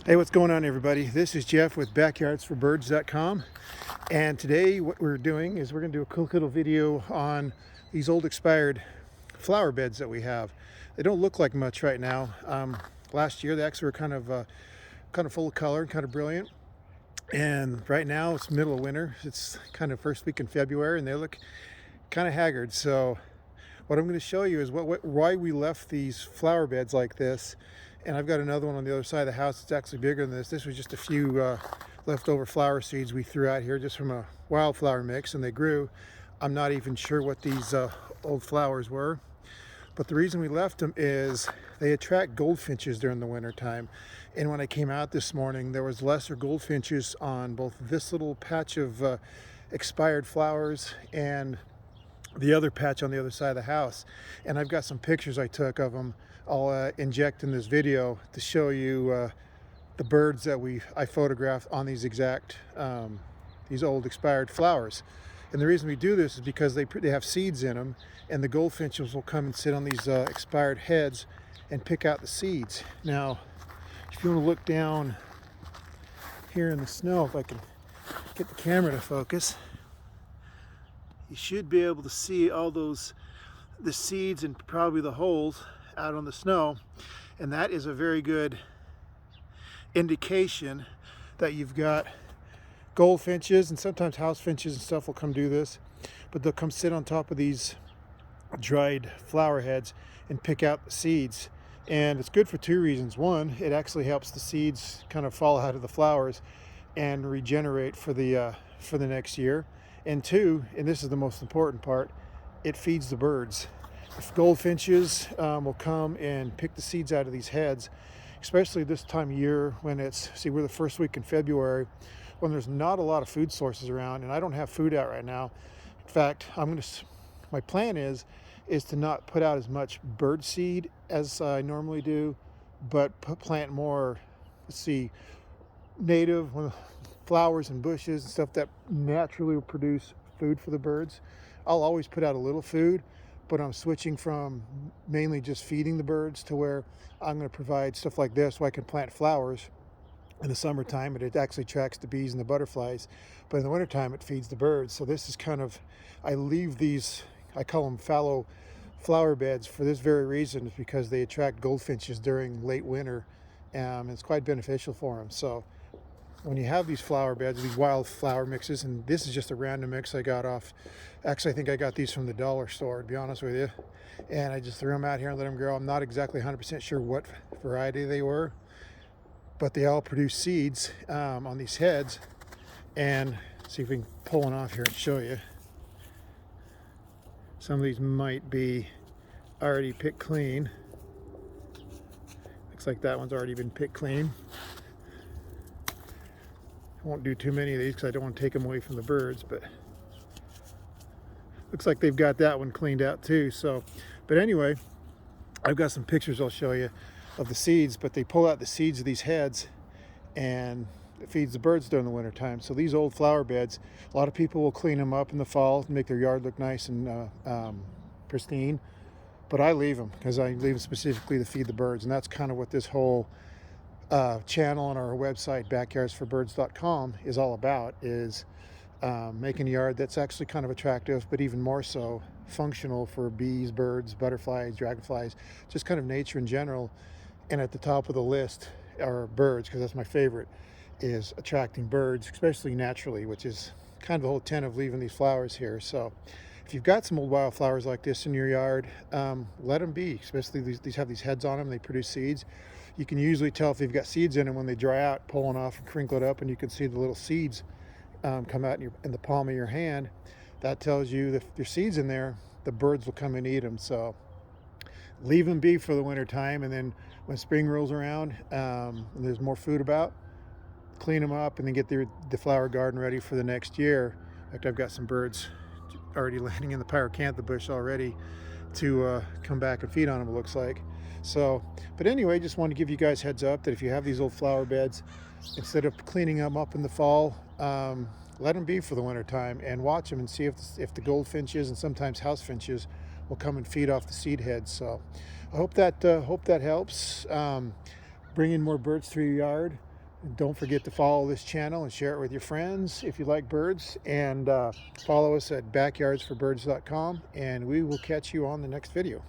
Hey, what's going on, everybody? This is Jeff with backyardsforbirds.com, and today what we're doing is we're going to do a quick little video on these old expired flower beds that we have. They don't look like much right now. Last year they actually were kind of full of color and kind of brilliant, and right now it's middle of winter. It's kind of first week in February and they look kind of haggard. So what I'm going to show you is why we left these flower beds like this. And I've got another one on the other side of the house that's actually bigger than this. This was just a few leftover flower seeds we threw out here just from a wildflower mix, and they grew. I'm not even sure what these old flowers were, but the reason we left them is they attract goldfinches during the winter time. And when I came out this morning, there was lesser goldfinches on both this little patch of expired flowers and the other patch on the other side of the house. And I've got some pictures I took of them. I'll inject in this video to show you the birds that I photographed on these exact these old expired flowers. And the reason we do this is because they have seeds in them, and the goldfinches will come and sit on these expired heads and pick out the seeds. Now, if you want to look down here in the snow, if I can get the camera to focus, you should be able to see all the seeds and probably the holes out on the snow, and that is a very good indication that you've got goldfinches, and sometimes house finches and stuff will come do this, but they'll come sit on top of these dried flower heads and pick out the seeds. And it's good for two reasons. One, it actually helps the seeds kind of fall out of the flowers and regenerate for the next year. And two, and this is the most important part, it feeds the birds. If goldfinches will come and pick the seeds out of these heads, especially this time of year when we're the first week in February, when there's not a lot of food sources around, and I don't have food out right now. In fact, my plan is to not put out as much bird seed as I normally do, but plant more, native flowers and bushes and stuff that naturally will produce food for the birds. I'll always put out a little food, but I'm switching from mainly just feeding the birds to where I'm going to provide stuff like this so I can plant flowers in the summertime, and it actually attracts the bees and the butterflies, but in the wintertime it feeds the birds. So this is I leave these, I call them fallow flower beds for this very reason, is because they attract goldfinches during late winter, and it's quite beneficial for them. So when you have these flower beds, these wild flower mixes, and this is just a random mix I got off, actually I think I got these from the dollar store, to be honest with you, and I just threw them out here and let them grow. I'm not exactly 100% sure what variety they were, but they all produce seeds on these heads. And see if we can pull one off here and show you. Some of these might be already picked clean. Looks like that one's already been picked clean. I won't do too many of these because I don't want to take them away from the birds, but looks like they've got that one cleaned out too. So, but anyway, I've got some pictures I'll show you of the seeds, but they pull out the seeds of these heads and it feeds the birds during the winter time. So these old flower beds, a lot of people will clean them up in the fall and make their yard look nice and pristine, but I leave them because I leave them specifically to feed the birds. And that's kind of what this whole channel on our website, backyardsforbirds.com, is all about, is making a yard that's actually kind of attractive, but even more so functional for bees, birds, butterflies, dragonflies, just kind of nature in general. And at the top of the list are birds, because that's my favorite, is attracting birds, especially naturally, which is kind of the whole intent of leaving these flowers here. So if you've got some old wildflowers like this in your yard, let them be, especially these have these heads on them, they produce seeds. You can usually tell if they've got seeds in them when they dry out, pull one off and crinkle it up, and you can see the little seeds come out in the palm of your hand. That tells you that if there's seeds in there, the birds will come and eat them. So leave them be for the winter time, and then when spring rolls around and there's more food about, clean them up and then get the flower garden ready for the next year. In fact, I've got some birds already landing in the pyracantha bush already to come back and feed on them, it looks like. So, but anyway, just want to give you guys heads up that if you have these old flower beds, instead of cleaning them up in the fall, let them be for the winter time and watch them and see if the goldfinches and sometimes house finches will come and feed off the seed heads. So I hope that helps. Bring in more birds through your yard. Don't forget to follow this channel and share it with your friends if you like birds, and follow us at backyardsforbirds.com, and we will catch you on the next video.